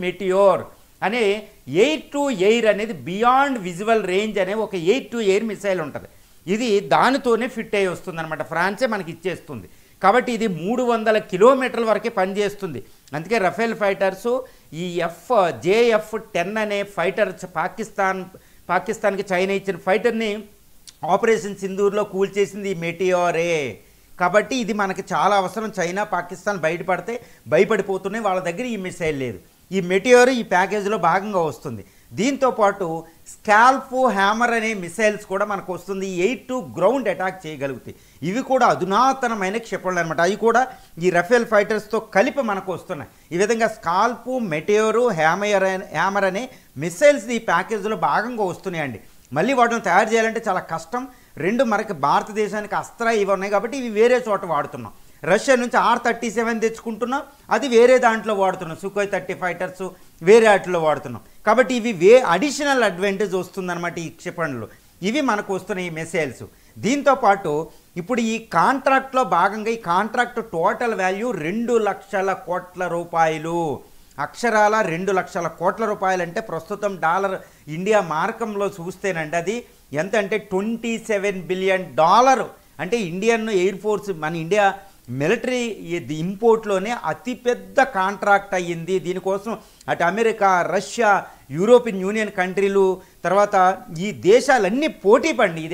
Meteor అనే air to air అనేది beyond visual range అనే ఒక ఎయిర్ టు ఎయిర్ మిసైల్ ఉంటుంది. ఇది దానితోనే ఫిట్ అయ్యి వస్తుంది అనమాట. ఫ్రాన్సే మనకి ఇచ్చేస్తుంది. కాబట్టి ఇది 300 కిలోమీటర్ల వరకే పనిచేస్తుంది. అందుకే రఫేల్ ఫైటర్సు ఈ JF-10 అనే ఫైటర్ పాకిస్తాన్కి చైనా ఇచ్చిన ఫైటర్ని ఆపరేషన్ సింధూర్లో కూల్చేసింది ఈ మెటియోరే. కాబట్టి ఇది మనకి చాలా అవసరం. చైనా పాకిస్తాన్ బయటపడితే భయపడిపోతున్నాయి, వాళ్ళ దగ్గర ఈ మిసైల్ లేదు. ఈ మెటియోర్ ఈ ప్యాకేజీలో భాగంగా వస్తుంది. దీంతోపాటు స్కాల్ప్ హ్యామర్ అనే మిసైల్స్ కూడా మనకు వస్తుంది. ఎయిర్ టు గ్రౌండ్ అటాక్ చేయగలుగుతాయి. ఇవి కూడా అధునాతనమైన క్షిపణులు అనమాట. అవి కూడా ఈ రఫేల్ ఫైటర్స్తో కలిపి మనకు వస్తున్నాయి. ఈ విధంగా స్కాల్ప్, మెటియోరు, హ్యామర్ అనే మిసైల్స్ ఈ ప్యాకేజీలో భాగంగా వస్తున్నాయండి. మళ్ళీ వాటిని తయారు చేయాలంటే చాలా కష్టం. రెండు మనకి భారతదేశానికి అస్త్రా ఇవి ఉన్నాయి కాబట్టి ఇవి వేరే చోట వాడుతున్నాం. రష్యా నుంచి R-37 తెచ్చుకుంటున్నాం, అది వేరే దాంట్లో వాడుతున్నాం. సుఖోయ్ 30 ఫైటర్స్ వేరే వాటిలో వాడుతున్నాం. కాబట్టి ఇవి అడిషనల్ అడ్వాంటేజ్ వస్తుందన్నమాట ఈ క్షిపణులు. ఇవి మనకు వస్తున్నాయి ఈ మిసైల్స్. దీంతోపాటు ఇప్పుడు ఈ కాంట్రాక్ట్లో భాగంగా ఈ కాంట్రాక్ట్ టోటల్ వాల్యూ 2 లక్షల కోట్ల రూపాయలు. అక్షరాల 2 లక్షల కోట్ల రూపాయలు అంటే ప్రస్తుతం డాలర్ ఇండియా మార్కంలో చూస్తేనండి అది ఎంత అంటే $27 బిలియన్. అంటే ఇండియన్ ఎయిర్ ఫోర్స్ మన ఇండియా మిలిటరీ ఇంపోర్ట్లోనే అతిపెద్ద కాంట్రాక్ట్ అయ్యింది. దీనికోసం అటు అమెరికా, రష్యా, యూరోపియన్ యూనియన్ కంట్రీలు, తర్వాత ఈ దేశాలన్నీ పోటీ పడి ఇది